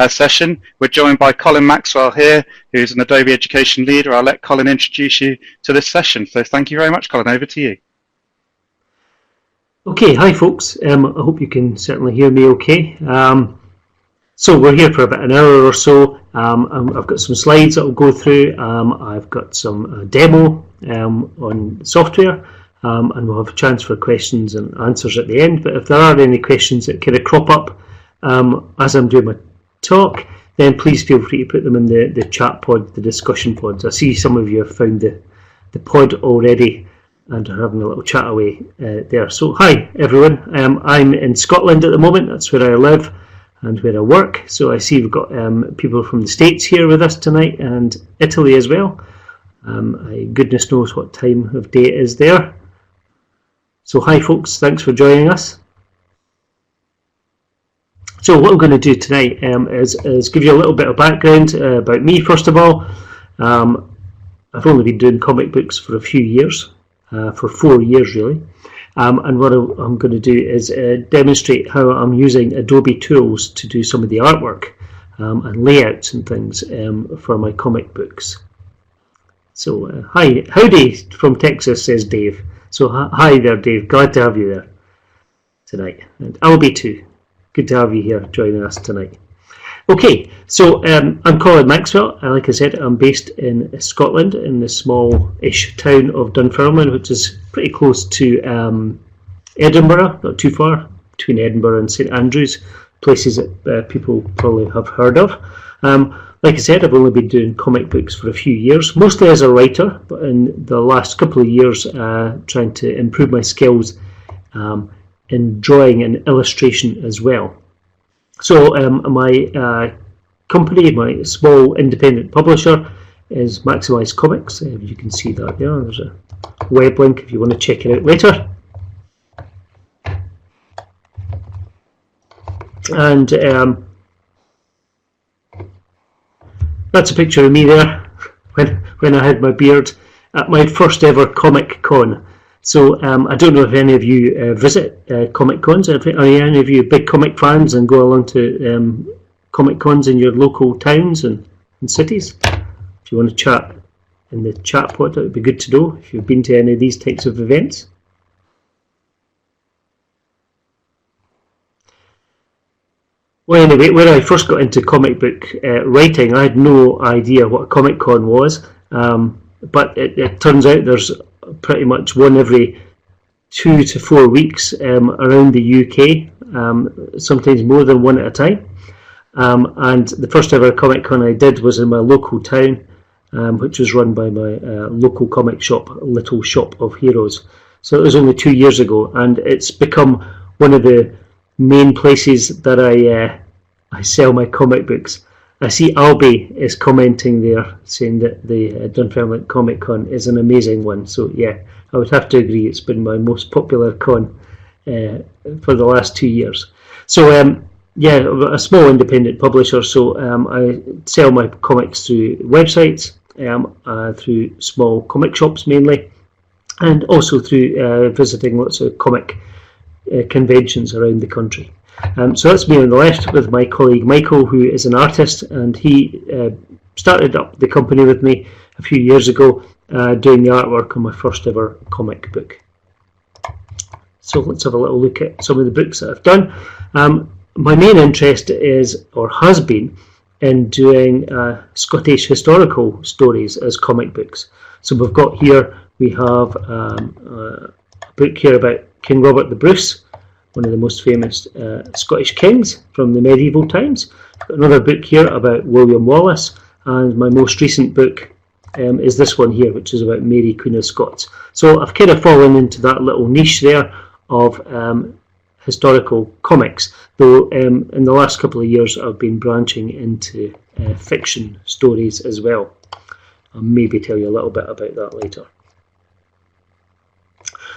session. We're joined by Colin Maxwell here, who's an Adobe Education leader. I'll let Colin introduce you to this session. So thank you very much, Colin. Over to you. Okay, hi folks. I hope you can certainly hear me okay. So we're here for about an hour or so. I've got some slides that I'll go through. I've got some demo on software, and we'll have a chance for questions and answers at the end. But if there are any questions that kind of crop up as I'm doing my talk, then please feel free to put them in the chat pod, the discussion pods. I see some of you have found the pod already and are having a little chat away there. So hi everyone, I'm in Scotland at the moment. That's where I live and where I work. So I see we've got people from the States here with us tonight, and Italy as well. Goodness knows what time of day it is there. So hi folks, thanks for joining us. So what I'm going to do tonight is give you a little bit of background about me first of all. I've only been doing comic books for a few years, for 4 years really. And what I'm going to do is demonstrate how I'm using Adobe tools to do some of the artwork and layouts and things for my comic books. So hi, howdy from Texas, says Dave. So hi there, Dave. Glad to have you there tonight. And I'll be too. Good to have you here joining us tonight. Okay, so I'm Colin Maxwell. Like I said, I'm based in Scotland, in the small-ish town of Dunfermline, which is pretty close to Edinburgh, not too far, between Edinburgh and St Andrews, places that people probably have heard of. Like I said, I've only been doing comic books for a few years, mostly as a writer, but in the last couple of years trying to improve my skills in drawing and illustration as well. So my company, my small independent publisher, is Maxwell Comics. You can see that there. There's a web link if you want to check it out later. And that's a picture of me there when I had my beard at my first ever Comic Con. So I don't know if any of you visit Comic Cons. Are any of you big comic fans and go along to Comic Cons in your local towns and cities? If you want to chat in the chat pod, it would be good to know if you've been to any of these types of events. Well, anyway, when I first got into comic book writing, I had no idea what a Comic Con was, but it turns out there's pretty much one every 2 to 4 weeks around the UK, sometimes more than one at a time. And the first ever Comic Con I did was in my local town, which was run by my local comic shop, Little Shop of Heroes. So it was only 2 years ago, and it's become one of the main places that I sell my comic books. I see Albie is commenting there, saying that the Dunfermline Comic Con is an amazing one. So yeah, I would have to agree. It's been my most popular con for the last 2 years. So yeah, a small independent publisher. So I sell my comics through websites, through small comic shops mainly, and also through visiting lots of comic conventions around the country. So that's me on the left with my colleague Michael, who is an artist, and he started up the company with me a few years ago, doing the artwork on my first ever comic book. So let's have a little look at some of the books that I've done. My main interest is, or has been, in doing Scottish historical stories as comic books. So we've got here, we have a book here about King Robert the Bruce, one of the most famous Scottish kings from the medieval times. I've got another book here about William Wallace, and my most recent book is this one here, which is about Mary, Queen of Scots. So I've kind of fallen into that little niche there of historical comics, though in the last couple of years I've been branching into fiction stories as well. I'll maybe tell you a little bit about that later.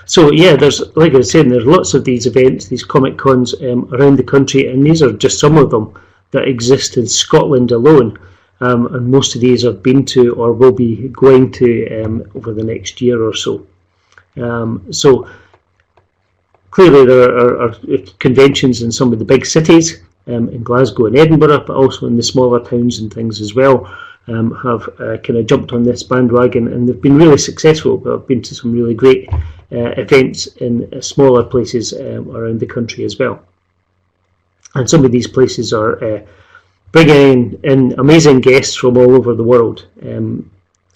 So yeah, there's, like I was saying, there's lots of these events, these Comic Cons around the country, and these are just some of them that exist in Scotland alone. And most of these I've been to or will be going to over the next year or so. So clearly there are conventions in some of the big cities, in Glasgow and Edinburgh, but also in the smaller towns and things as well, have kind of jumped on this bandwagon, and they've been really successful. I've been to some really great events in smaller places around the country as well. And some of these places are bringing in amazing guests from all over the world.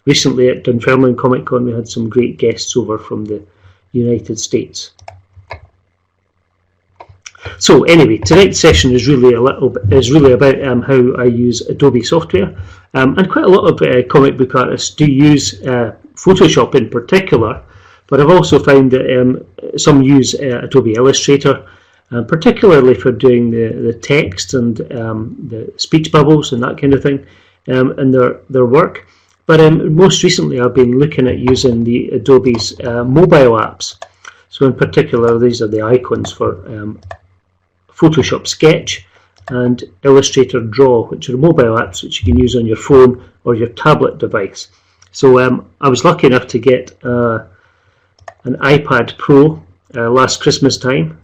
Recently at Dunfermline Comic Con, we had some great guests over from the United States. So anyway, tonight's session is really about how I use Adobe software, and quite a lot of comic book artists do use Photoshop in particular, but I've also found that some use Adobe Illustrator, particularly for doing the text and the speech bubbles and that kind of thing in their work. But most recently I've been looking at using the Adobe's mobile apps. So in particular, these are the icons for Photoshop Sketch and Illustrator Draw, which are mobile apps which you can use on your phone or your tablet device. So I was lucky enough to get an iPad Pro last Christmas time,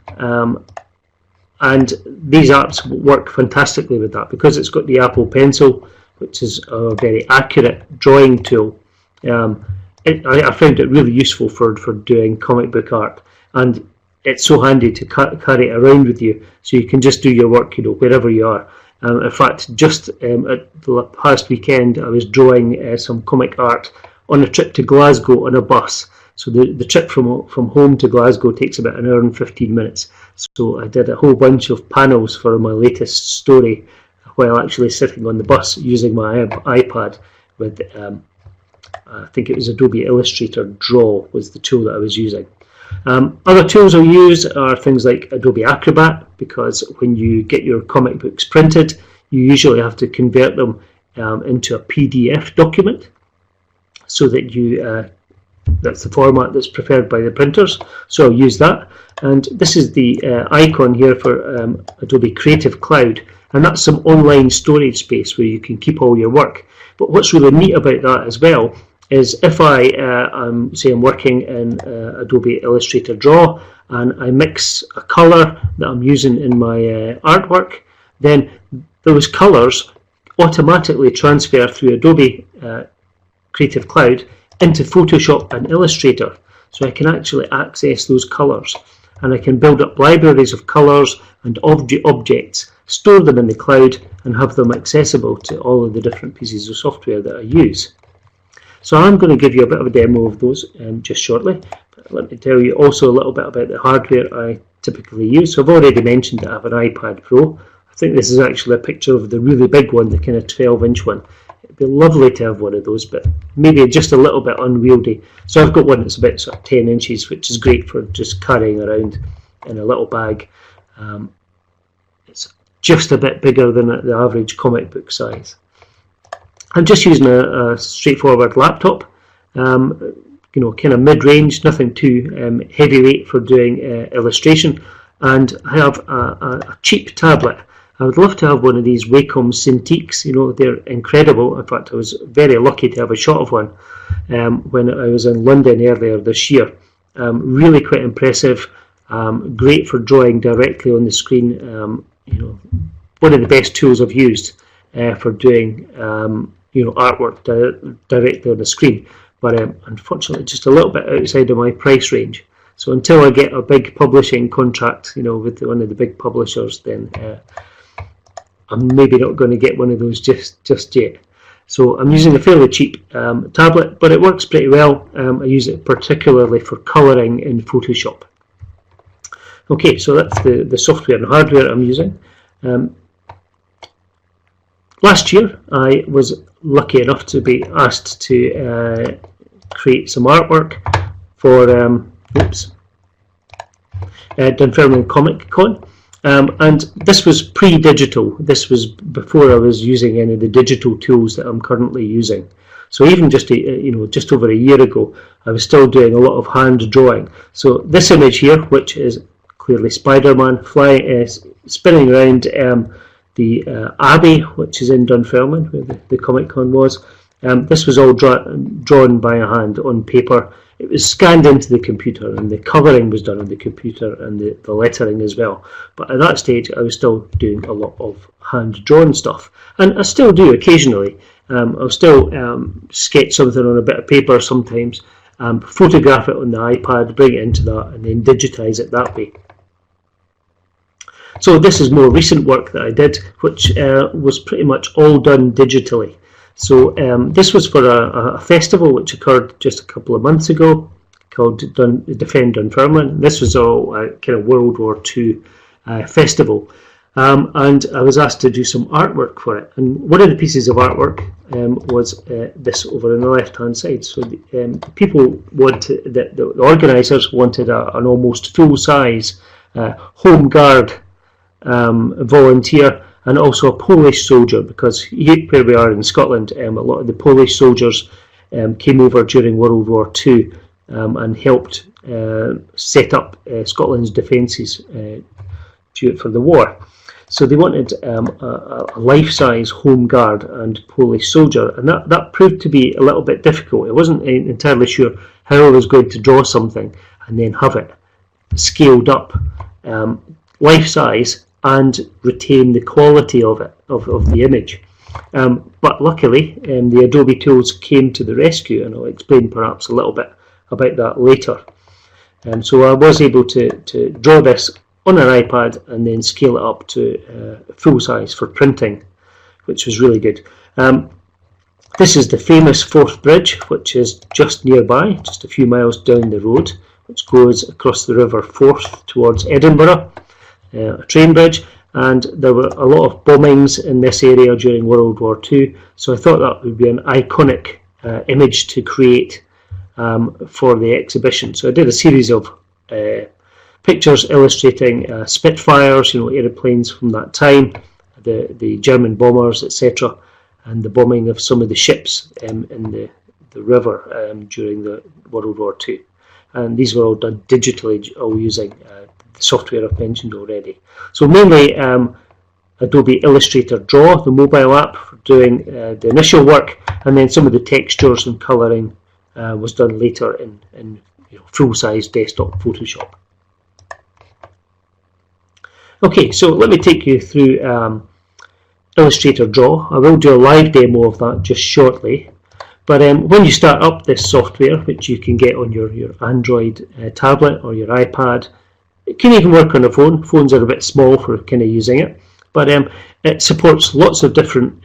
and these apps work fantastically with that because it's got the Apple Pencil, which is a very accurate drawing tool. I found it really useful for doing comic book art, and it's so handy to carry it around with you, so you can just do your work, wherever you are. In fact, just at the past weekend, I was drawing some comic art on a trip to Glasgow on a bus. So the trip from home to Glasgow takes about an hour and 15 minutes. So I did a whole bunch of panels for my latest story while actually sitting on the bus using my iPad with, I think it was Adobe Illustrator Draw was the tool that I was using. Other tools I use are things like Adobe Acrobat, because when you get your comic books printed, you usually have to convert them into a PDF document, so that that's the format that's preferred by the printers. So I'll use that. And this is the icon here for Adobe Creative Cloud, and that's some online storage space where you can keep all your work. But what's really neat about that as well is if I say I'm working in Adobe Illustrator Draw and I mix a colour that I'm using in my artwork, then those colours automatically transfer through Adobe Creative Cloud into Photoshop and Illustrator. So I can actually access those colours, and I can build up libraries of colours and objects, store them in the cloud, and have them accessible to all of the different pieces of software that I use. So I'm going to give you a bit of a demo of those just shortly. But let me tell you also a little bit about the hardware I typically use. So I've already mentioned that I have an iPad Pro. I think this is actually a picture of the really big one, the kind of 12-inch one. It'd be lovely to have one of those, but maybe just a little bit unwieldy. So I've got one that's about sort of 10 inches, which is great for just carrying around in a little bag. It's just a bit bigger than the average comic book size. I'm just using a straightforward laptop, kind of mid-range, nothing too heavyweight for doing illustration, and I have a cheap tablet. I would love to have one of these Wacom Cintiqs. They're incredible. In fact, I was very lucky to have a shot of one when I was in London earlier this year. Really quite impressive, great for drawing directly on the screen. One of the best tools I've used for doing artwork directly on the screen, but unfortunately just a little bit outside of my price range. So until I get a big publishing contract, with one of the big publishers, then I'm maybe not going to get one of those just yet. So I'm using a fairly cheap tablet, but it works pretty well. I use it particularly for colouring in Photoshop. Okay, so that's the software and hardware I'm using. Last year I was lucky enough to be asked to create some artwork for Dunfermline Comic Con, and this was pre-digital. This was before I was using any of the digital tools that I'm currently using. So even just over a year ago, I was still doing a lot of hand drawing. So this image here, which is clearly Spider-Man flying, spinning around the Abbey, which is in Dunfermline, where the Comic Con was. This was all drawn by hand on paper it was scanned into the computer, and the colouring was done on the computer, and the lettering as well. But at that stage I was still doing a lot of hand-drawn stuff, and I still do occasionally. I'll still sketch something on a bit of paper sometimes, photograph it on the iPad, bring it into that, and then digitise it that way. So this is more recent work that I did, which was pretty much all done digitally. So this was for a festival which occurred just a couple of months ago, called Defend Dunfermline. This was all kind of World War II festival, and I was asked to do some artwork for it. And one of the pieces of artwork was this over on the left-hand side. So the people wanted, the organisers wanted an almost full-size Home Guard volunteer, and also a Polish soldier, because where we are in Scotland, a lot of the Polish soldiers came over during World War II and helped set up Scotland's defences for the war. So they wanted a life-size Home Guard and Polish soldier, and that proved to be a little bit difficult. I wasn't entirely sure how I was going to draw something and then have it scaled up life-size and retain the quality of it, of the image. But luckily, the Adobe tools came to the rescue, and I'll explain perhaps a little bit about that later. So I was able to draw this on an iPad and then scale it up to full size for printing, which was really good. This is the famous Forth Bridge, which is just nearby, just a few miles down the road, which goes across the River Forth towards Edinburgh. A train bridge, and there were a lot of bombings in this area during World War II, so I thought that would be an iconic image to create for the exhibition. So I did a series of pictures illustrating Spitfires, aeroplanes from that time, the German bombers, etc., and the bombing of some of the ships in the river during the World War II. And these were all done digitally, all using the software I've mentioned already. So mainly Adobe Illustrator Draw, the mobile app, for doing the initial work, and then some of the textures and colouring was done later in full-size desktop Photoshop. Okay, so let me take you through Illustrator Draw. I will do a live demo of that just shortly. But when you start up this software, which you can get on your Android tablet or your iPad, it can even work on a phone. Phones are a bit small for kind of using it, but it supports lots of different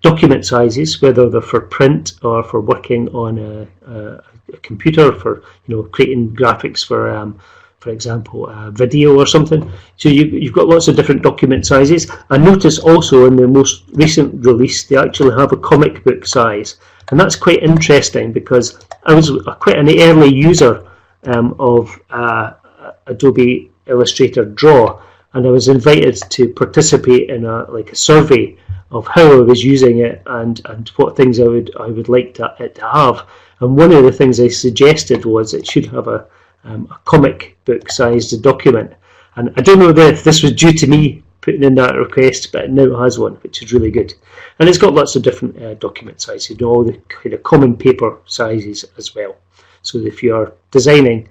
document sizes, whether they're for print or for working on a computer, for creating graphics for example, video or something. So you've got lots of different document sizes. And notice also in the most recent release, they actually have a comic book size, and that's quite interesting because I was quite an early user of Adobe Illustrator Draw, and I was invited to participate in a survey of how I was using it and what things I would like it to have. And one of the things I suggested was it should have a comic book sized document. And I don't know if this was due to me putting in that request, but it now has one, which is really good. And it's got lots of different document sizes, all the kind of common paper sizes as well. So if you are designing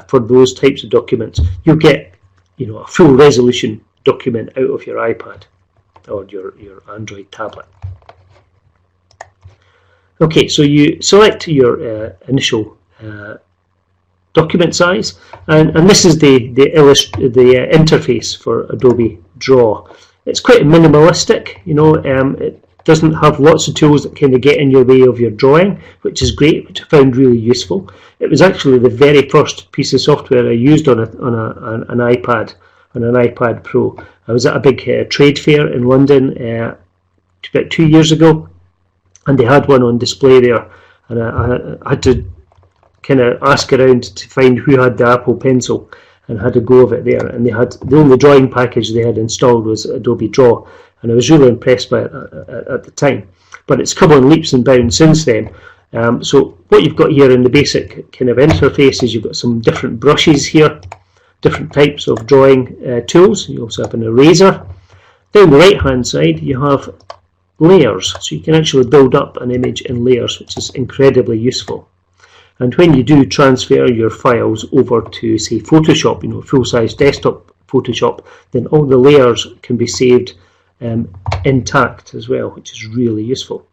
for those types of documents, you'll get a full resolution document out of your iPad or your Android tablet. Okay, so you select your initial document size, and this is the interface for Adobe Draw. It's quite minimalistic, it doesn't have lots of tools that kind of get in your way of your drawing, which is great, which I found really useful. It was actually the very first piece of software I used on an iPad, on an iPad Pro. I was at a big trade fair in London about 2 years ago, and they had one on display there, and I had to kind of ask around to find who had the Apple Pencil and had a go of it there. And they had the only drawing package they had installed was Adobe Draw, and I was really impressed by it at the time. But it's come on leaps and bounds since then. So what you've got here in the basic kind of interface is you've got some different brushes here, different types of drawing tools. You also have an eraser. Down the right hand side you have layers, so you can actually build up an image in layers, which is incredibly useful. And when you do transfer your files over to, say, Photoshop, you know, full-size desktop Photoshop, then all the layers can be saved intact as well, which is really useful.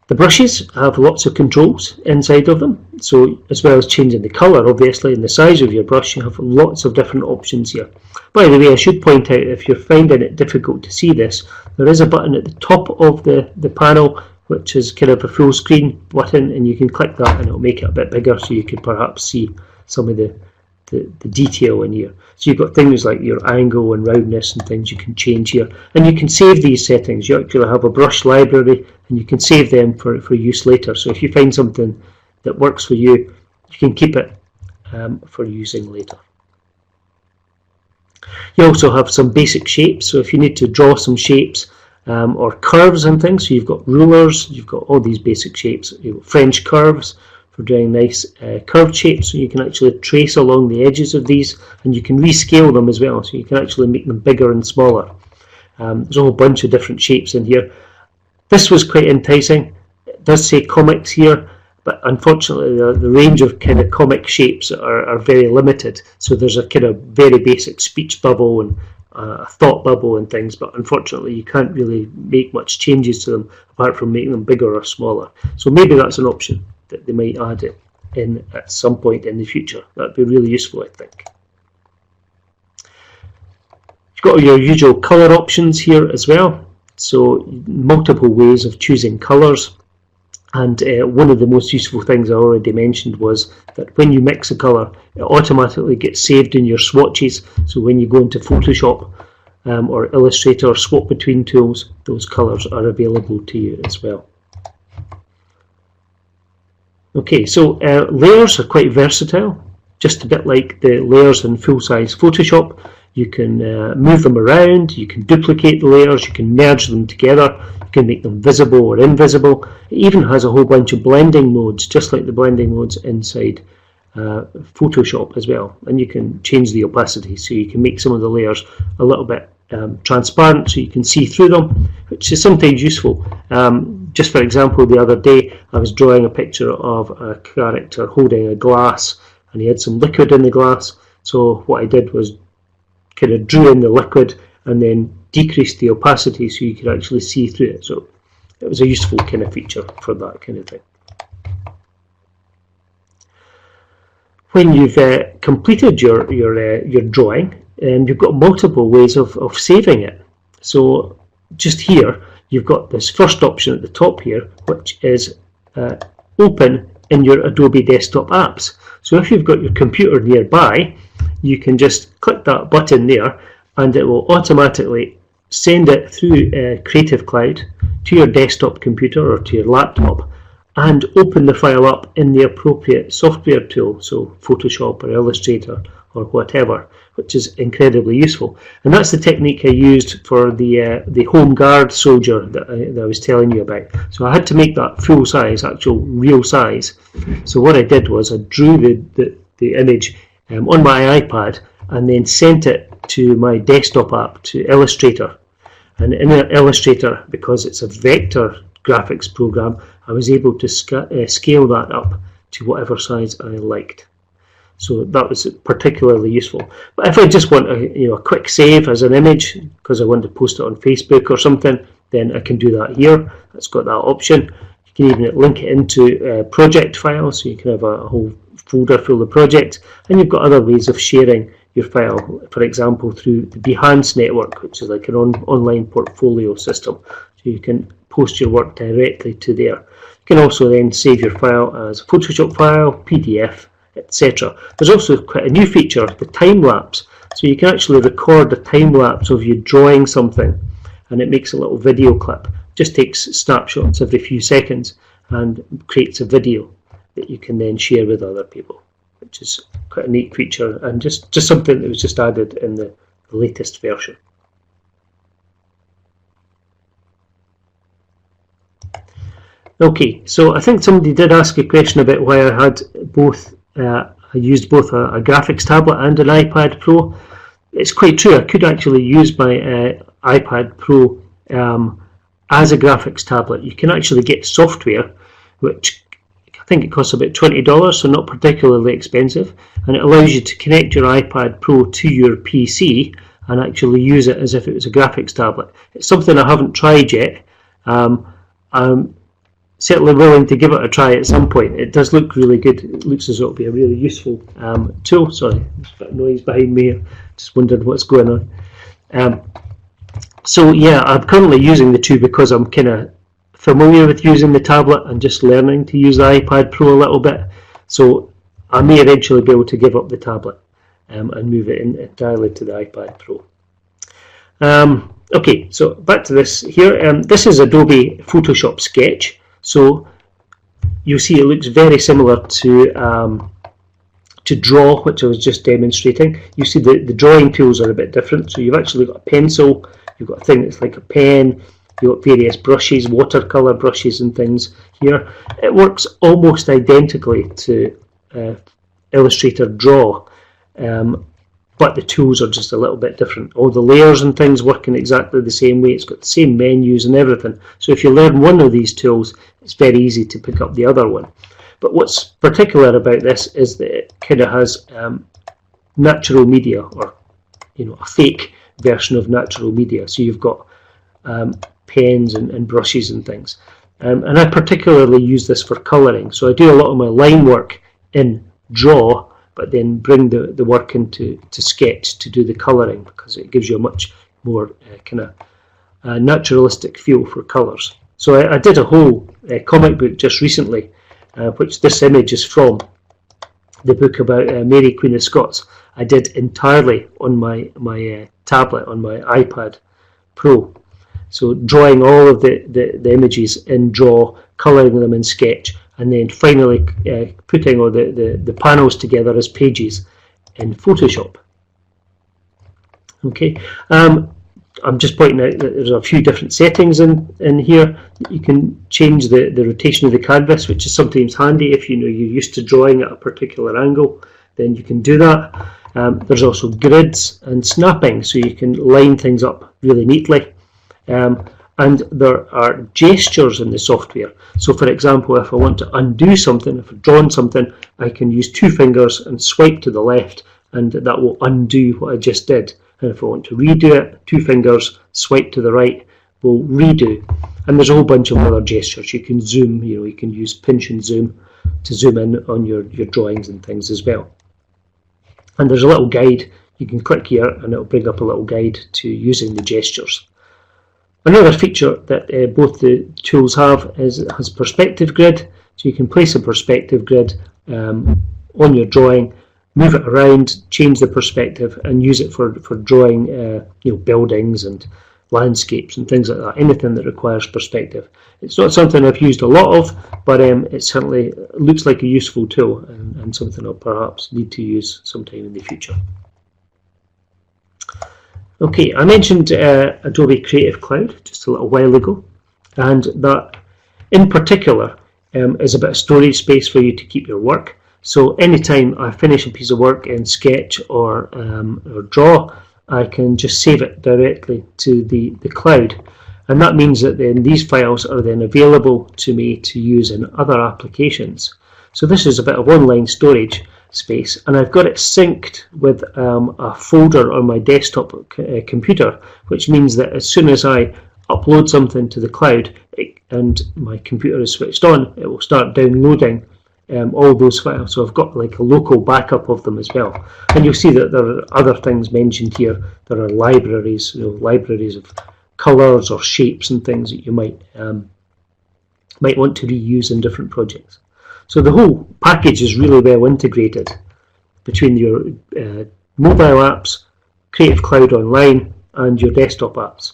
The brushes have lots of controls inside of them, so as well as changing the colour, obviously, and the size of your brush, you have lots of different options here. By the way, I should point out, if you're finding it difficult to see this, there is a button at the top of the panel which is kind of a full screen button, and you can click that and it'll make it a bit bigger so you can perhaps see some of the detail in here. So you've got things like your angle and roundness and things you can change here, and you can save these settings. You actually have a brush library and you can save them for use later. So if you find something that works for you, you can keep it for using later. You also have some basic shapes, so if you need to draw some shapes or curves and things, so you've got rulers, you've got all these basic shapes. You've got French curves for drawing nice curved shapes, so you can actually trace along the edges of these, and you can rescale them as well, so you can actually make them bigger and smaller. There's a whole bunch of different shapes in here. This was quite enticing. It does say comics here, but unfortunately the range of kind of comic shapes are very limited. So there's a kind of very basic speech bubble and a thought bubble and things, but unfortunately you can't really make much changes to them apart from making them bigger or smaller. So maybe that's an option that they might add it in at some point in the future. That'd be really useful, I think. You've got your usual colour options here as well, so multiple ways of choosing colours. And one of the most useful things I already mentioned was that when you mix a colour, it automatically gets saved in your swatches. So when you go into Photoshop or Illustrator or swap between tools, those colours are available to you as well. Okay, so layers are quite versatile, just a bit like the layers in full-size Photoshop. You can move them around, you can duplicate the layers, you can merge them together, you can make them visible or invisible. It even has a whole bunch of blending modes, just like the blending modes inside Photoshop as well. And you can change the opacity, so you can make some of the layers a little bit transparent so you can see through them, which is sometimes useful. Just for example, the other day I was drawing a picture of a character holding a glass, and he had some liquid in the glass. So what I did was kind of drew in the liquid and then decreased the opacity so you could actually see through it. So it was a useful kind of feature for that kind of thing. When you've completed your drawing, you've got multiple ways of saving it. So just here you've got this first option at the top here, which is open in your Adobe desktop apps. So if you've got your computer nearby, you can just click that button there and it will automatically send it through Creative Cloud to your desktop computer or to your laptop and open the file up in the appropriate software tool, so Photoshop or Illustrator or whatever, which is incredibly useful. And that's the technique I used for the Home Guard soldier that I was telling you about. So I had to make that full size, actual real size. So what I did was I drew the image on my iPad and then sent it to my desktop app, to Illustrator. And in Illustrator, because it's a vector graphics program, I was able to scale that up to whatever size I liked. So that was particularly useful. But if I just want a quick save as an image because I want to post it on Facebook or something, then I can do that here. It's got that option. You can even link it into project files, so you can have a whole folder full of projects. And you've got other ways of sharing your file, for example through the Behance network, which is like an online portfolio system. So you can post your work directly to there. You can also then save your file as a Photoshop file, PDF, etc. There's also quite a new feature, the time lapse. So you can actually record a time lapse of you drawing something, and it makes a little video clip. It just takes snapshots every few seconds and creates a video that you can then share with other people, which is quite a neat feature and just something that was just added in the latest version. Okay, so I think somebody did ask a question about why I had both. I used both a graphics tablet and an iPad Pro. It's quite true. I could actually use my iPad Pro as a graphics tablet. You can actually get software which think it costs about $20, so not particularly expensive, and it allows you to connect your iPad Pro to your PC and actually use it as if it was a graphics tablet. It's something I haven't tried yet. I'm certainly willing to give it a try at some point. It does look really good. It looks as though it'll be a really useful tool. Sorry, there's a bit of noise behind me. Just wondered what's going on. So yeah, I'm currently using the two because I'm kind of familiar with using the tablet and just learning to use the iPad Pro a little bit. So I may eventually be able to give up the tablet and move it entirely to the iPad Pro. Okay, so back to this here. This is Adobe Photoshop Sketch. So you'll see it looks very similar to Draw, which I was just demonstrating. You see the drawing tools are a bit different. So you've actually got a pencil, you've got a thing that's like a pen, you've got various brushes, watercolor brushes and things here. It works almost identically to Illustrator Draw, but the tools are just a little bit different. All the layers and things work in exactly the same way. It's got the same menus and everything. So if you learn one of these tools, it's very easy to pick up the other one. But what's particular about this is that it kind of has natural media, or a fake version of natural media. So you've got pens and brushes and things. And I particularly use this for colouring. So I do a lot of my line work in Draw, but then bring the work into Sketch to do the colouring, because it gives you a much more kind of naturalistic feel for colours. So I did a whole comic book just recently, which this image is from, the book about Mary Queen of Scots. I did entirely on my tablet, on my iPad Pro. So drawing all of the images in Draw, colouring them in Sketch, and then finally putting all the panels together as pages in Photoshop. Okay, I'm just pointing out that there's a few different settings in here. You can change the rotation of the canvas, which is sometimes handy if you're used to drawing at a particular angle. Then you can do that. There's also grids and snapping, so you can line things up really neatly. And there are gestures in the software. So for example, if I want to undo something, if I've drawn something, I can use two fingers and swipe to the left, and that will undo what I just did. And if I want to redo it, two fingers, swipe to the right, will redo. And there's a whole bunch of other gestures. You can zoom, you can use pinch and zoom to zoom in on your drawings and things as well. And there's a little guide. You can click here and it'll bring up a little guide to using the gestures. Another feature that both the tools have is it has perspective grid, so you can place a perspective grid on your drawing, move it around, change the perspective, and use it for drawing buildings and landscapes and things like that. Anything that requires perspective. It's not something I've used a lot of, but it certainly looks like a useful tool and something I'll perhaps need to use sometime in the future. Okay, I mentioned Adobe Creative Cloud just a little while ago, and that in particular is a bit of storage space for you to keep your work. So anytime I finish a piece of work in Sketch or Draw, I can just save it directly to the cloud, and that means that then these files are then available to me to use in other applications. So this is a bit of online storage space, and I've got it synced with a folder on my desktop computer, which means that as soon as I upload something to the cloud and my computer is switched on, it will start downloading all those files. So I've got like a local backup of them as well. And you'll see that there are other things mentioned here. There are libraries, libraries of colours or shapes and things that you might want to reuse in different projects. So the whole package is really well integrated between your mobile apps, Creative Cloud Online, and your desktop apps.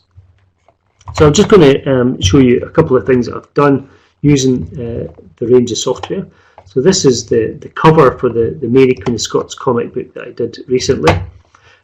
So I'm just going to show you a couple of things that I've done using the range of software. So this is the cover for the Mary Queen of Scots comic book that I did recently.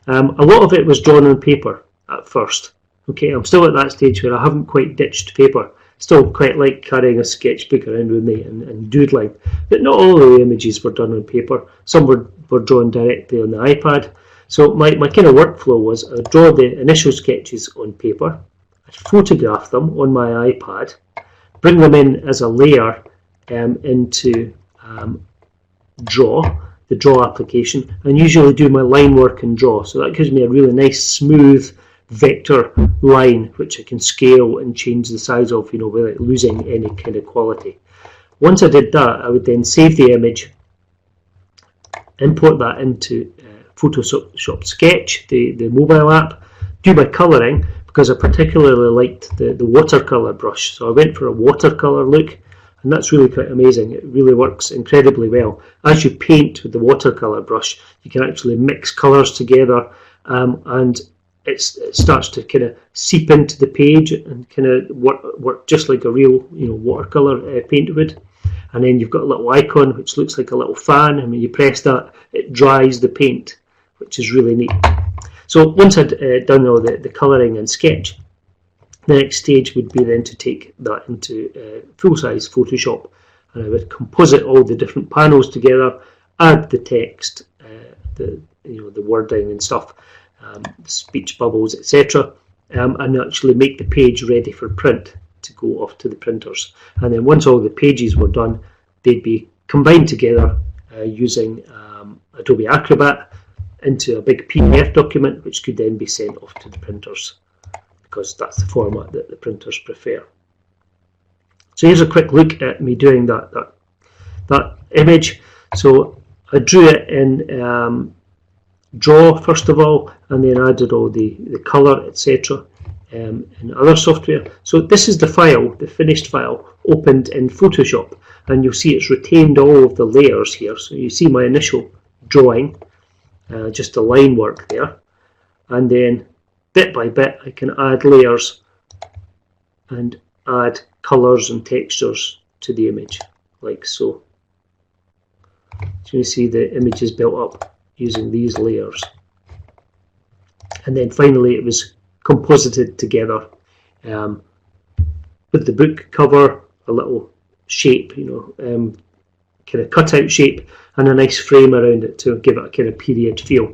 A lot of it was drawn on paper at first. Okay, I'm still at that stage where I haven't quite ditched paper. Still quite like carrying a sketchbook around with me and doodling, but not all of the images were done on paper. Some were drawn directly on the iPad. So my kind of workflow was I'd draw the initial sketches on paper, I'd photograph them on my iPad, bring them in as a layer into Draw, the Draw application, and usually do my line work in Draw. So that gives me a really nice smooth vector line which I can scale and change the size of, without losing any kind of quality. Once I did that, I would then save the image, import that into Photoshop Sketch, the mobile app, do my colouring, because I particularly liked the watercolour brush. So I went for a watercolour look, and that's really quite amazing. It really works incredibly well. As you paint with the watercolour brush, you can actually mix colours together, and it starts to kind of seep into the page and kind of work just like a real watercolour paint would. And then you've got a little icon which looks like a little fan, and when you press that, it dries the paint, which is really neat. So once I'd done all the colouring and sketch, the next stage would be then to take that into full-size Photoshop, and I would composite all the different panels together, add the text, the wording and stuff, speech bubbles, etc., and actually make the page ready for print to go off to the printers. And then once all the pages were done, they'd be combined together using Adobe Acrobat into a big PDF document, which could then be sent off to the printers, because that's the format that the printers prefer. So here's a quick look at me doing that image. So I drew it in Draw first of all, and then added all the colour, etc. In other software. So this is the file, the finished file, opened in Photoshop, and you'll see it's retained all of the layers here. So you see my initial drawing, just a line work there, and then bit by bit I can add layers and add colours and textures to the image, like so. So you see the image is built up using these layers, and then finally it was composited together with the book cover, a little shape, kind of cutout shape, and a nice frame around it to give it a kind of period feel.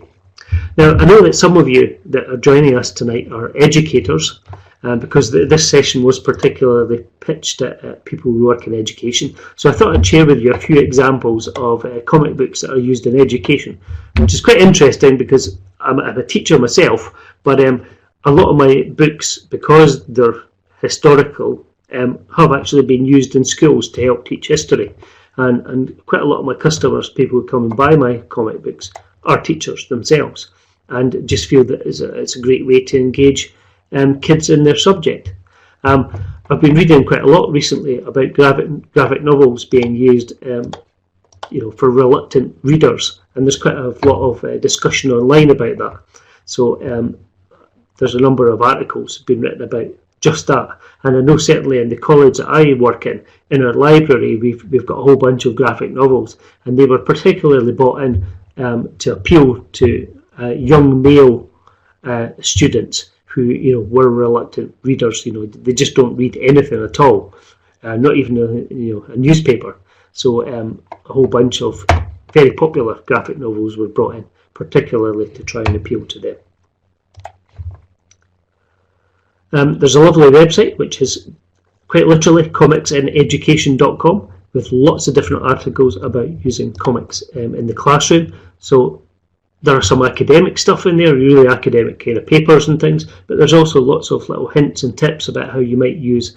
Now, I know that some of you that are joining us tonight are educators, because this session was particularly pitched at people who work in education. So I thought I'd share with you a few examples of comic books that are used in education, which is quite interesting because I'm a teacher myself, but a lot of my books, because they're historical, have actually been used in schools to help teach history. And quite a lot of my customers, people who come and buy my comic books, are teachers themselves, and just feel that it's a great way to engage kids in their subject. I've been reading quite a lot recently about graphic novels being used for reluctant readers, and there's quite a lot of discussion online about that. So there's a number of articles been written about just that, and I know certainly in the college that I work in our library, we've got a whole bunch of graphic novels, and they were particularly brought in to appeal to young male students who were reluctant readers. They just don't read anything at all, not even a newspaper. So a whole bunch of very popular graphic novels were brought in, particularly to try and appeal to them. There's a lovely website which is quite literally comicsineducation.com, with lots of different articles about using comics in the classroom. So there are some academic stuff in there, really academic kind of papers and things, but there's also lots of little hints and tips about how you might use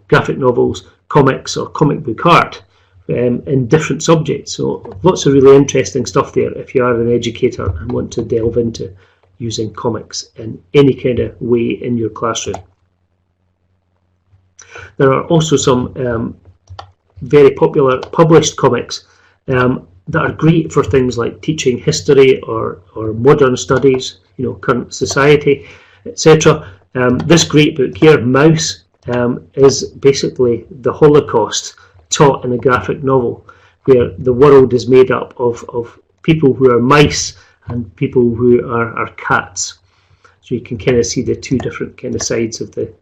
graphic novels, comics, or comic book art in different subjects. So lots of really interesting stuff there if you are an educator and want to delve into using comics in any kind of way in your classroom. There are also some very popular published comics that are great for things like teaching history or modern studies, current society, etc. This great book here, Mouse, is basically the Holocaust taught in a graphic novel, where the world is made up of people who are mice and people who are cats. So you can kind of see the two different kind of sides of that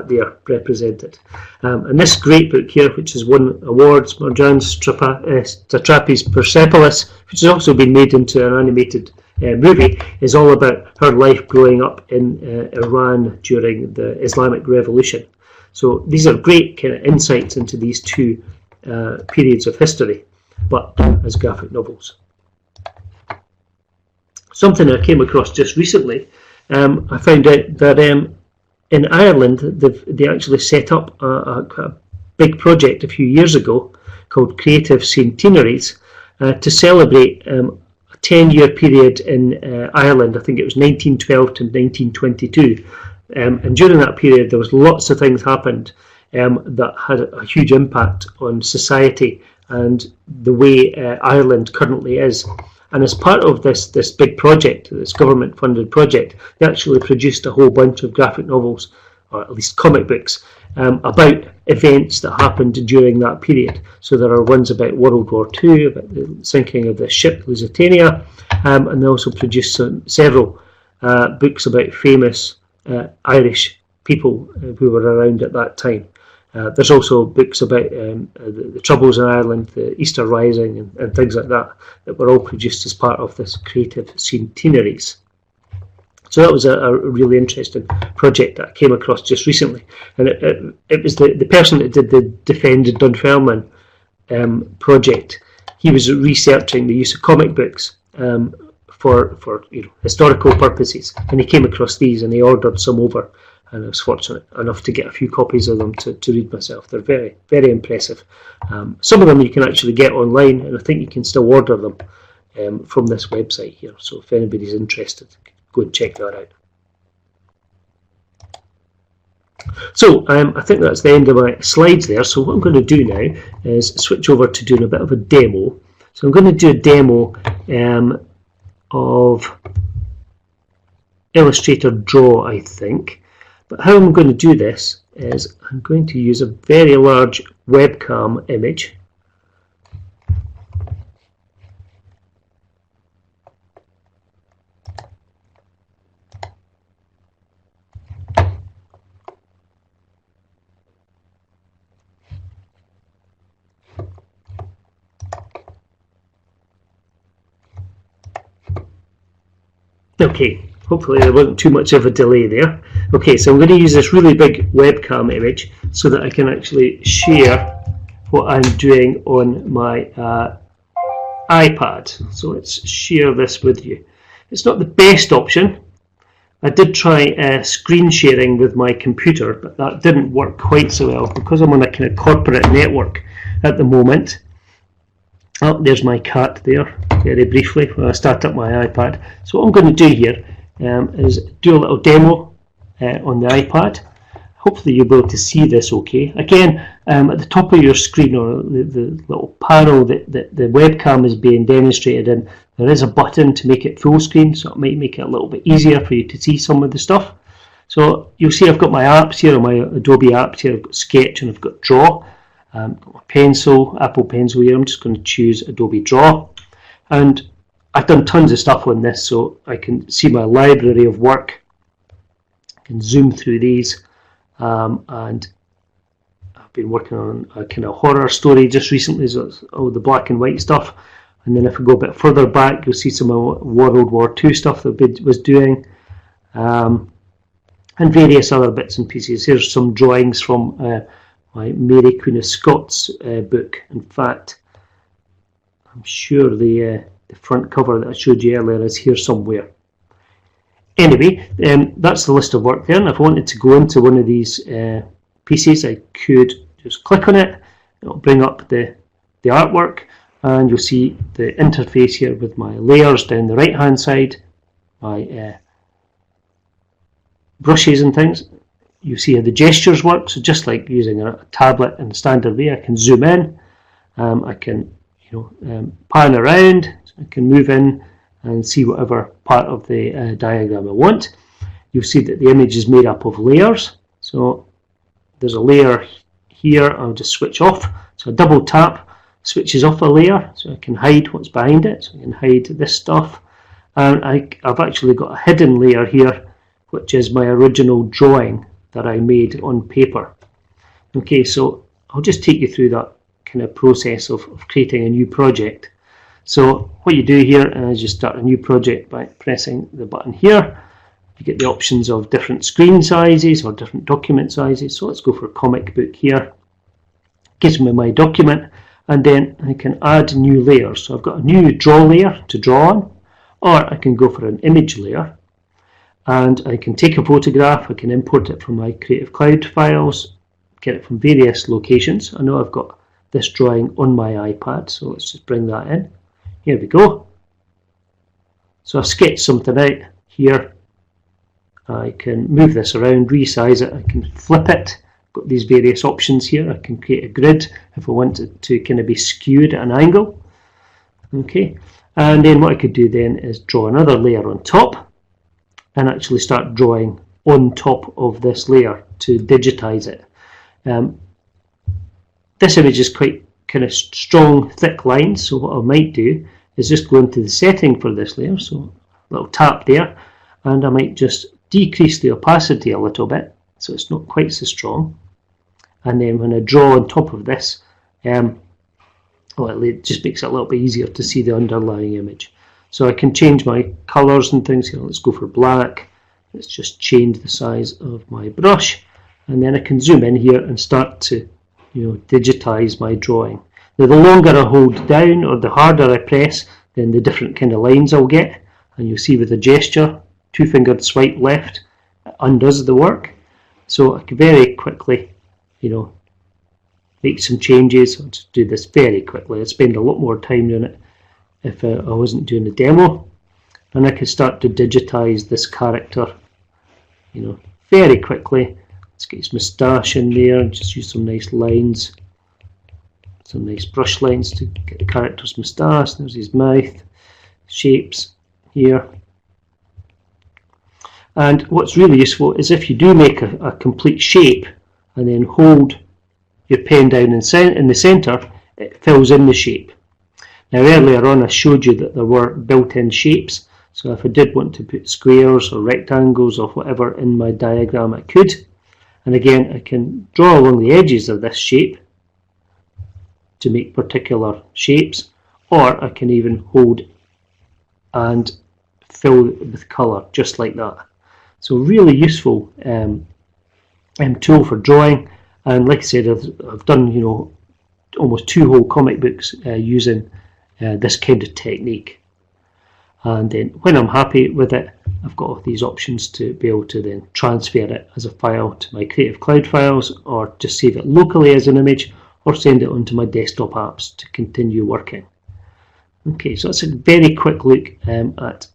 there represented. And this great book here, which has won awards, Marjan's Satrapi's Persepolis, which has also been made into an animated movie, is all about her life growing up in Iran during the Islamic Revolution. So these are great kind of insights into these two periods of history, but as graphic novels. Something I came across just recently, I found out that in Ireland they actually set up a big project a few years ago called Creative Centenaries to celebrate a 10-year period in Ireland. I think it was 1912 to 1922, and during that period there was lots of things happened that had a huge impact on society and the way Ireland currently is. And as part of this big project, this government-funded project, they actually produced a whole bunch of graphic novels, or at least comic books, about events that happened during that period. So there are ones about World War II, about the sinking of the ship Lusitania, and they also produced several books about famous Irish people who were around at that time. There's also books about the Troubles in Ireland, the Easter Rising, and things like that were all produced as part of this Creative Centenaries. So that was a really interesting project that I came across just recently. And it was the person that did the Defend Dunfermline project. He was researching the use of comic books for historical purposes, and he came across these and he ordered some over. And I was fortunate enough to get a few copies of them to read myself. They're very, very impressive. Some of them you can actually get online, and I think you can still order them from this website here. So if anybody's interested, go and check that out. So I think that's the end of my slides there. So what I'm going to do now is switch over to doing a bit of a demo. So I'm going to do a demo of Illustrator Draw, I think. But how I'm going to do this is I'm going to use a very large webcam image. Okay. Hopefully there wasn't too much of a delay there. Okay, so I'm going to use this really big webcam image so that I can actually share what I'm doing on my iPad. So let's share this with you. It's not the best option. I did try screen sharing with my computer, but that didn't work quite so well because I'm on a kind of corporate network at the moment. Oh, there's my cat there, very briefly, when I start up my iPad. So what I'm going to do here is do a little demo on the iPad. Hopefully you'll be able to see this okay. Again, at the top of your screen, or the little panel that the webcam is being demonstrated in, there is a button to make it full screen, so it might make it a little bit easier for you to see some of the stuff. So you'll see I've got my apps here, my Adobe apps here. I've got Sketch and I've got Draw. Got my pencil, Apple Pencil here. I'm just going to choose Adobe Draw. And I've done tons of stuff on this, so I can see my library of work. I can zoom through these, and I've been working on a kind of horror story just recently, so it's all the black and white stuff. And then if we go a bit further back, you'll see some of World War II stuff that I was doing, and various other bits and pieces. Here's some drawings from my Mary Queen of Scots book. In fact, I'm sure the front cover that I showed you earlier is here somewhere. Anyway, that's the list of work there, and if I wanted to go into one of these pieces, I could just click on it. It'll bring up the artwork, and you'll see the interface here with my layers down the right hand side, my brushes and things. You see how the gestures work, so just like using a tablet in the standard way, I can zoom in, I can pan around, so I can move in and see whatever part of the diagram I want. You'll see that the image is made up of layers, so there's a layer here. I'll just switch off, so a double tap switches off a layer, so I can hide what's behind it, so I can hide this stuff. And I've actually got a hidden layer here, which is my original drawing that I made on paper. Okay, so I'll just take you through that kind of process of creating a new project. So what you do here is you start a new project by pressing the button here. You get the options of different screen sizes or different document sizes. So let's go for a comic book here. gives me my document, and then I can add new layers. So I've got a new draw layer to draw on, or I can go for an image layer, and I can take a photograph, I can import it from my Creative Cloud files, get it from various locations. I know I've got this drawing on my iPad, so let's just bring that in. Here we go. So I've sketched something out here. I can move this around, resize it, I can flip it. I've got these various options here. I can create a grid if I want it to kind of be skewed at an angle. Okay, and then what I could do then is draw another layer on top and actually start drawing on top of this layer to digitize it. This image is quite kind of strong, thick lines, so what I might do is just go into the setting for this layer, so a little tap there, and I might just decrease the opacity a little bit so it's not quite so strong, and then when I draw on top of this, well, it just makes it a little bit easier to see the underlying image. So I can change my colours and things here. Let's go for black. Let's just change the size of my brush, and then I can zoom in here and start to, digitize my drawing. Now, the longer I hold down or the harder I press, then the different kind of lines I'll get. And you'll see with the gesture, two-fingered swipe left, it undoes the work. So I can very quickly, make some changes. I'll just do this very quickly. I'd spend a lot more time doing it if I wasn't doing the demo. And I can start to digitize this character, very quickly. Let's get his moustache in there and just use some nice lines, some nice brush lines to get the character's moustache. There's his mouth, shapes here. And what's really useful is if you do make a complete shape and then hold your pen down in the center, it fills in the shape. Now, earlier on I showed you that there were built-in shapes, so if I did want to put squares or rectangles or whatever in my diagram, I could. And again, I can draw along the edges of this shape to make particular shapes, or I can even hold and fill with colour just like that. So really useful tool for drawing, and like I said, I've done almost 2 whole comic books using this kind of technique. And then when I'm happy with it, I've got all these options to be able to then transfer it as a file to my Creative Cloud files, or just save it locally as an image, or send it onto my desktop apps to continue working. Okay, so that's a very quick look at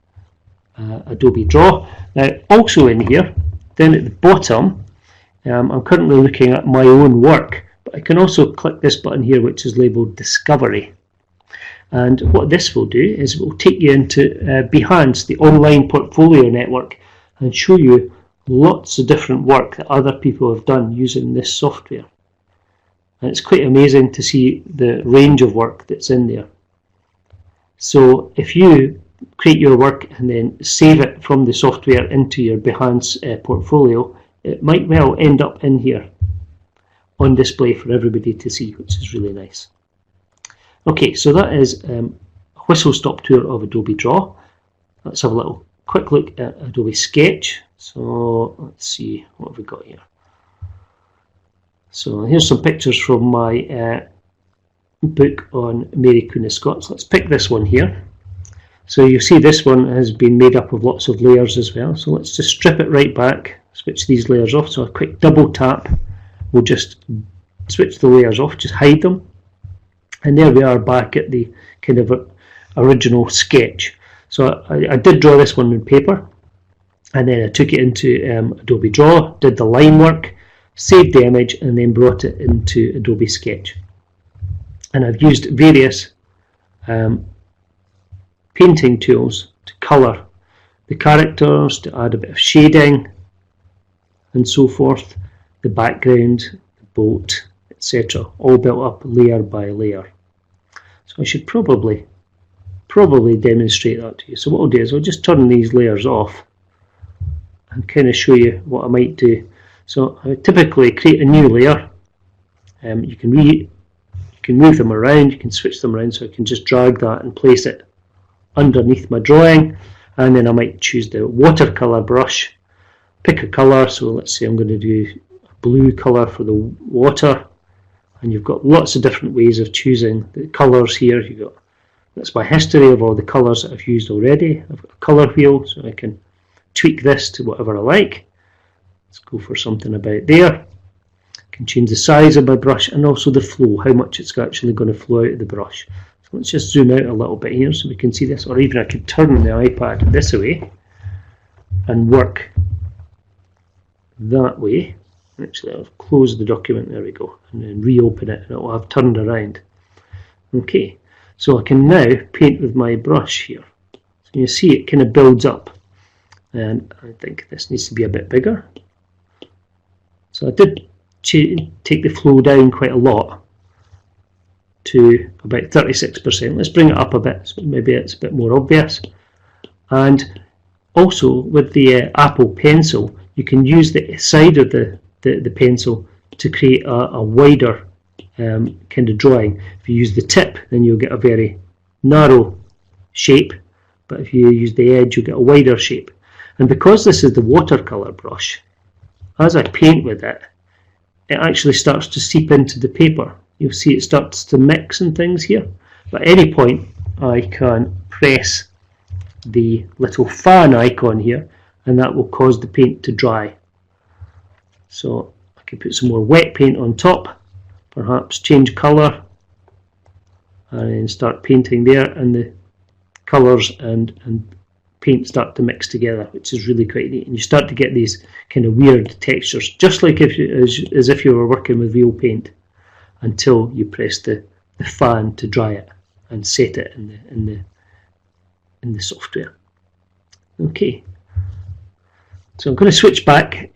Adobe Draw. Now, also in here, down at the bottom, I'm currently looking at my own work, but I can also click this button here, which is labelled Discovery. And what this will do is it will take you into Behance, the online portfolio network, and show you lots of different work that other people have done using this software. And it's quite amazing to see the range of work that's in there. So if you create your work and then save it from the software into your Behance portfolio, it might well end up in here on display for everybody to see, which is really nice. Okay, so that is a whistle-stop tour of Adobe Draw. Let's have a little quick look at Adobe Sketch. So let's see, what have we got here? So here's some pictures from my book on Mary Queen of Scots. Let's pick this one here. So you see this one has been made up of lots of layers as well. So let's just strip it right back, switch these layers off. So a quick double tap will just switch the layers off, just hide them. And there we are back at the kind of original sketch. So I did draw this one on paper, and then I took it into Adobe Draw, did the line work, saved the image, and then brought it into Adobe Sketch. And I've used various painting tools to colour the characters, to add a bit of shading, and so forth, the background, the boat, etc., all built up layer by layer. So I should probably demonstrate that to you. So what I'll do is I'll just turn these layers off and kind of show you what I might do. So I would typically create a new layer. You can move them around, you can switch them around, so I can just drag that and place it underneath my drawing, and then I might choose the watercolour brush, pick a colour. So let's say I'm going to do a blue colour for the water. and you've got lots of different ways of choosing the colours here. That's my history of all the colours that I've used already. I've got a colour wheel, so I can tweak this to whatever I like. Let's go for something about there. I can change the size of my brush and also the flow, how much it's actually going to flow out of the brush. So let's just zoom out a little bit here so we can see this, or even I could turn the iPad this way and work that way. Actually, I'll close the document, there we go, and then reopen it and it will have turned around. Okay, so I can now paint with my brush here. So you see it kind of builds up, and I think this needs to be a bit bigger. So I did take the flow down quite a lot to about 36%. Let's bring it up a bit so maybe it's a bit more obvious. And also with the Apple Pencil, you can use the side of the pencil to create a wider kind of drawing. If you use the tip, then you'll get a very narrow shape, but if you use the edge, you'll get a wider shape. And because this is the watercolour brush, as I paint with it, it actually starts to seep into the paper. You'll see it starts to mix and things here. But at any point, I can press the little fan icon here, and that will cause the paint to dry. So I can put some more wet paint on top, perhaps change colour, and then start painting there, and the colours and paint start to mix together, which is really quite neat. And you start to get these kind of weird textures, just like as if you were working with real paint, until you press the fan to dry it and set it in the software. Okay, so I'm going to switch back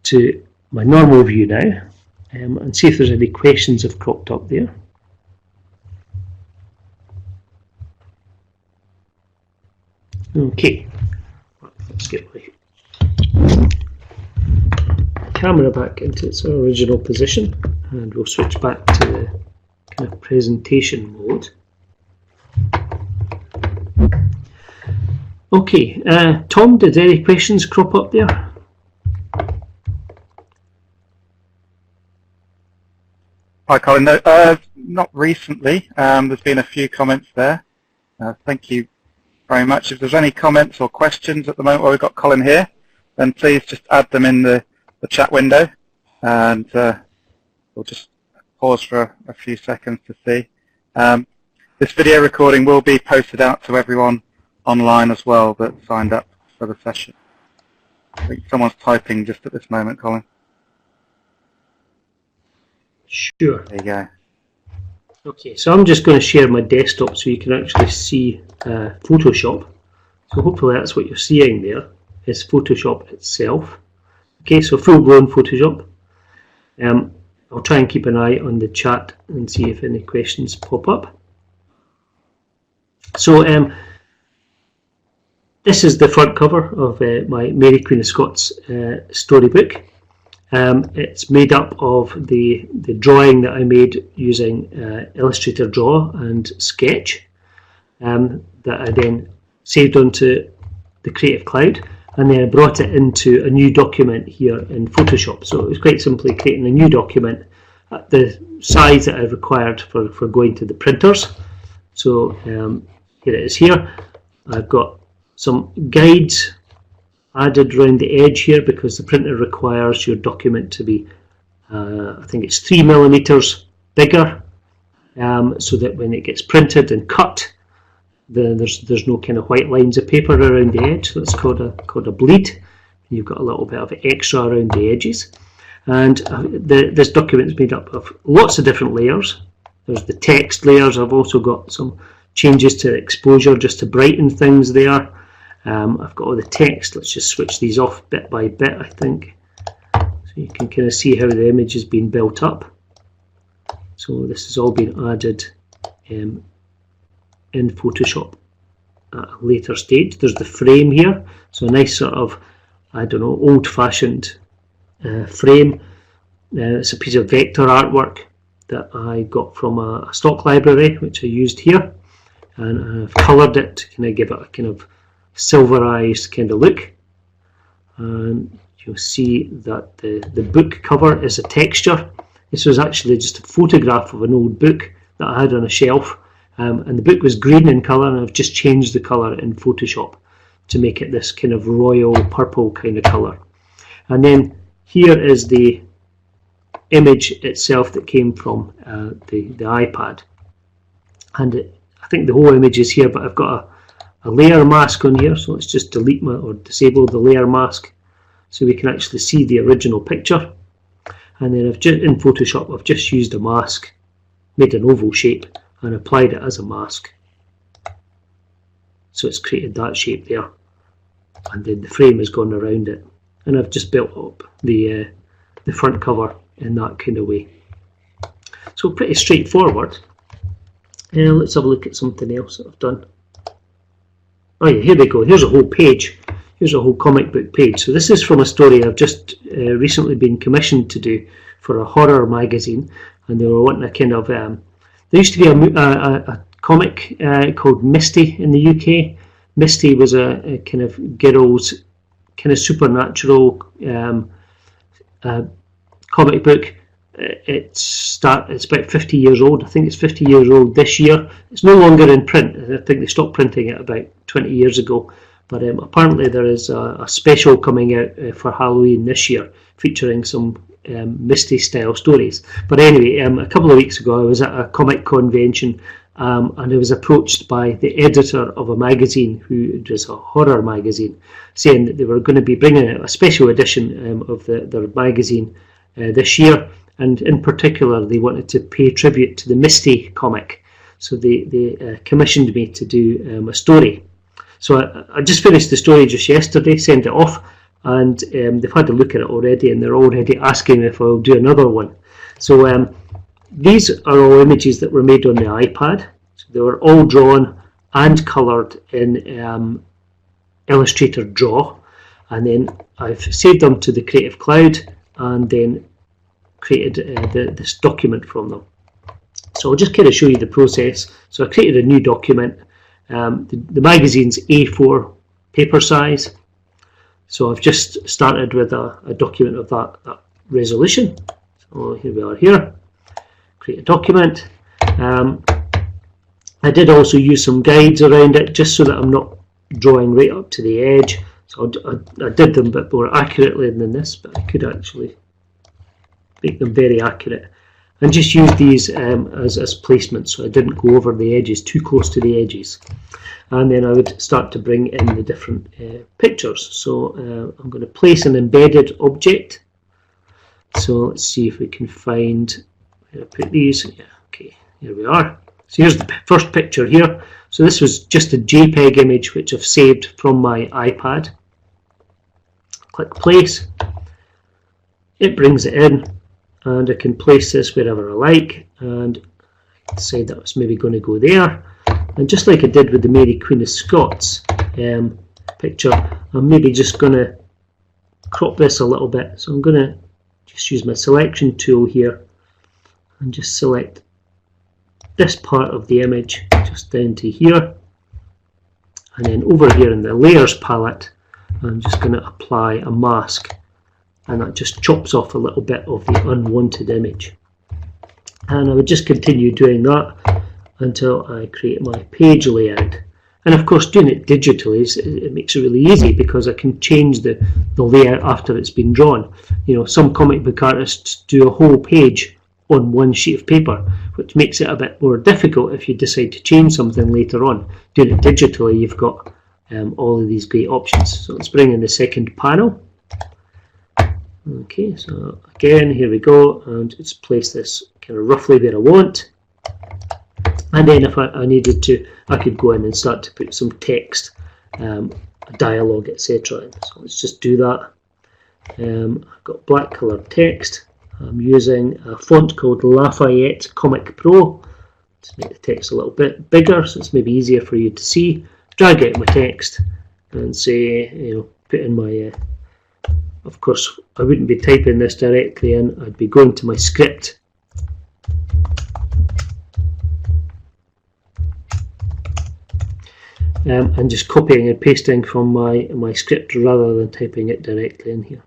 to my normal view now and see if there's any questions have cropped up there. Okay, let's get my camera back into its original position, and we'll switch back to the kind of presentation mode. Okay, Tom, did any questions crop up there? Hi, Colin. No, not recently. There's been a few comments there. Thank you very much. If there's any comments or questions at the moment while we've got Colin here, then please just add them in the chat window, and we'll just pause for a few seconds to see. This video recording will be posted out to everyone online as well that signed up for the session. I think someone's typing just at this moment, Colin. Sure. There you go. Okay, so I'm just going to share my desktop so you can actually see Photoshop. So hopefully that's what you're seeing there, is Photoshop itself. Okay, so full-blown Photoshop. I'll try and keep an eye on the chat and see if any questions pop up. So this is the front cover of my Mary Queen of Scots storybook. It's made up of the drawing that I made using Illustrator Draw and Sketch that I then saved onto the Creative Cloud, and then I brought it into a new document here in Photoshop. So it was quite simply creating a new document at the size that I required for going to the printers. So here it is here. I've got some guides added around the edge here because the printer requires your document to be, I think it's 3mm bigger, so that when it gets printed and cut, there's no kind of white lines of paper around the edge. That's called a bleed. You've got a little bit of extra around the edges, and this document is made up of lots of different layers. There's the text layers. I've also got some changes to exposure just to brighten things there. I've got all the text. Let's just switch these off bit by bit, I think, so you can kind of see how the image has been built up. So this has all been added in Photoshop at a later stage. There's the frame here, so a nice sort of, I don't know, old-fashioned frame. It's a piece of vector artwork that I got from a stock library, which I used here, and I've coloured it to kind of give it a kind of silverized kind of look. And you'll see that the book cover is a texture. This was actually just a photograph of an old book that I had on a shelf, and the book was green in colour, and I've just changed the colour in Photoshop to make it this kind of royal purple kind of colour. And then here is the image itself that came from the iPad, and I think the whole image is here, but I've got a layer mask on here, so let's just delete or disable the layer mask so we can actually see the original picture. And then in Photoshop I've just used a mask, made an oval shape and applied it as a mask, so it's created that shape there, and then the frame has gone around it, and I've just built up the front cover in that kind of way. So pretty straightforward. Let's have a look at something else that I've done. Oh yeah, here we go. Here's a whole page. Here's a whole comic book page. So this is from a story I've just recently been commissioned to do for a horror magazine, and they were wanting a kind of there used to be a comic called Misty in the UK. Misty was a kind of girls kind of supernatural comic book. It's about 50 years old. I think it's 50 years old this year. It's no longer in print. I think they stopped printing it about 20 years ago. But apparently there is a special coming out for Halloween this year, featuring some Misty style stories. But anyway, a couple of weeks ago I was at a comic convention, and I was approached by the editor of a magazine who does a horror magazine, saying that they were going to be bringing out a special edition of their magazine this year, and in particular they wanted to pay tribute to the Misty comic. So they commissioned me to do a story. So I just finished the story just yesterday, sent it off, and they've had a look at it already, and they're already asking if I'll do another one. So these are all images that were made on the iPad. So they were all drawn and coloured in Illustrator Draw, and then I've saved them to the Creative Cloud and then created this document from them. So I'll just kind of show you the process. So I created a new document. The magazine's A4 paper size, so I've just started with a document of that resolution. So here we are here, create a document. I did also use some guides around it just so that I'm not drawing right up to the edge. So I did them a bit more accurately than this, but I could actually make them very accurate, and just use these as placements, so I didn't go over the edges, too close to the edges. And then I would start to bring in the different pictures. So I'm going to place an embedded object. So let's see if we can find where to put these. Yeah, okay, here we are. So here's the first picture here. So this was just a JPEG image which I've saved from my iPad. Click place. It brings it in, and I can place this wherever I like, and decide that it's maybe going to go there. And just like I did with the Mary Queen of Scots picture, I'm maybe just going to crop this a little bit. So I'm going to just use my selection tool here and just select this part of the image just down to here, and then over here in the layers palette I'm just going to apply a mask, and that just chops off a little bit of the unwanted image. And I would just continue doing that until I create my page layout. And of course, doing it digitally, it makes it really easy because I can change the layout after it's been drawn. You know, some comic book artists do a whole page on one sheet of paper, which makes it a bit more difficult if you decide to change something later on. Doing it digitally, you've got all of these great options. So let's bring in the second panel. Okay, so again, here we go, and let's place this kind of roughly where I want. And then if I needed to, I could go in and start to put some text, dialogue, etc. So let's just do that. I've got black coloured text. I'm using a font called Lafayette Comic Pro to make the text a little bit bigger, so it's maybe easier for you to see. Drag out my text and say, you know, put in my. Of course, I wouldn't be typing this directly in. I'd be going to my script. And just copying and pasting from my script rather than typing it directly in here.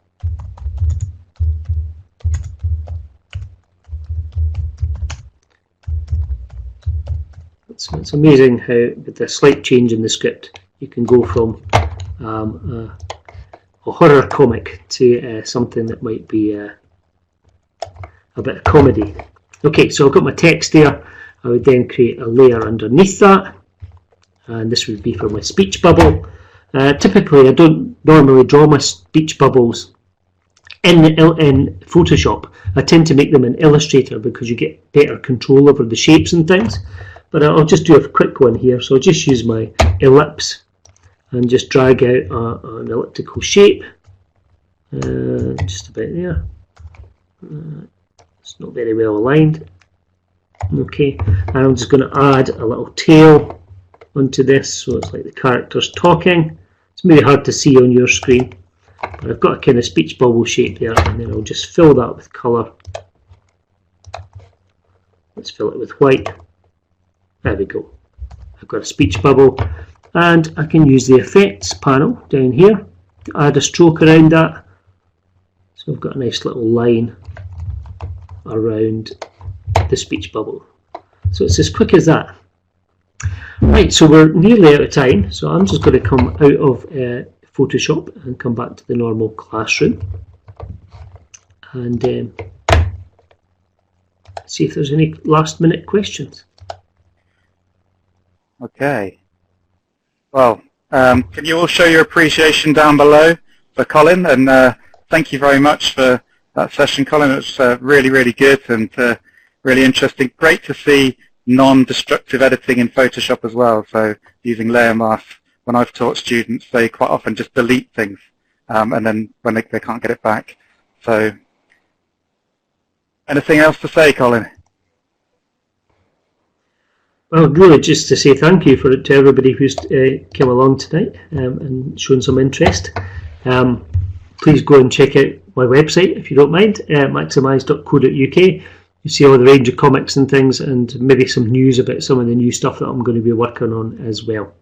it's amazing how, with a slight change in the script, you can go from a horror comic to something that might be a bit of comedy. Okay, so I've got my text there. I would then create a layer underneath that, and this would be for my speech bubble. Typically, I don't normally draw my speech bubbles in Photoshop. I tend to make them in Illustrator because you get better control over the shapes and things. But I'll just do a quick one here. So I'll just use my ellipse and just drag out an elliptical shape. Just about there. It's not very well aligned. Okay, and I'm just going to add a little tail onto this, so it's like the character's talking. It's maybe hard to see on your screen, but I've got a kind of speech bubble shape there, and then I'll just fill that with colour. Let's fill it with white. There we go. I've got a speech bubble, and I can use the effects panel down here to add a stroke around that. So I've got a nice little line around the speech bubble. So it's as quick as that. Right, so we're nearly out of time, so I'm just going to come out of Photoshop and come back to the normal classroom and see if there's any last minute questions. Okay. Well, can you all show your appreciation down below for Colin? And thank you very much for that session, Colin. It was really, really good and really interesting. Great to see non-destructive editing in Photoshop as well. So using layer mask, when I've taught students, they quite often just delete things and then when they can't get it back. So anything else to say, Colin? Well, really just to say thank you to everybody who's came along tonight and shown some interest. Please go and check out my website if you don't mind, maximise.co.uk. You see all the range of comics and things, and maybe some news about some of the new stuff that I'm going to be working on as well.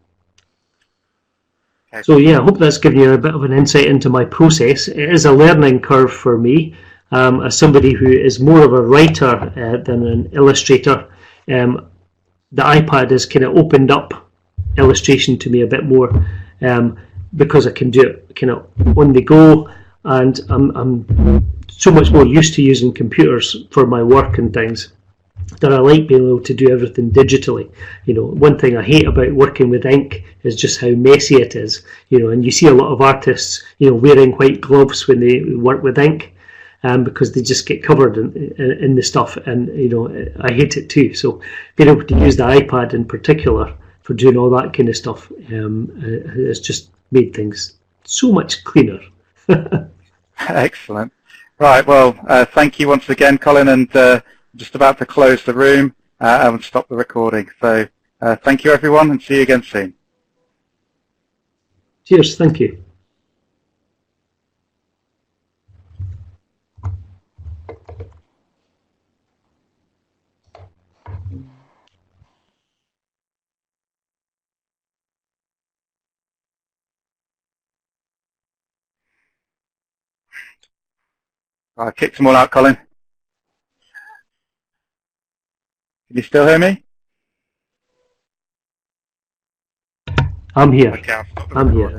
Okay. So yeah, I hope that's given you a bit of an insight into my process. It is a learning curve for me, as somebody who is more of a writer than an illustrator. The iPad has kind of opened up illustration to me a bit more because I can do it kind of on the go, and I'm so much more used to using computers for my work and things that I like being able to do everything digitally. You know, one thing I hate about working with ink is just how messy it is. You know, and you see a lot of artists, you know, wearing white gloves when they work with ink, because they just get covered in the stuff, and you know, I hate it too. So being able to use the iPad in particular for doing all that kind of stuff has just made things so much cleaner. Excellent. Right, well, thank you once again, Colin, and just about to close the room and stop the recording. So thank you, everyone, and see you again soon. Cheers, thank you. I kicked them all out, Colin. Can you still hear me? I'm here. Okay, I'll stop the I'm recording. here.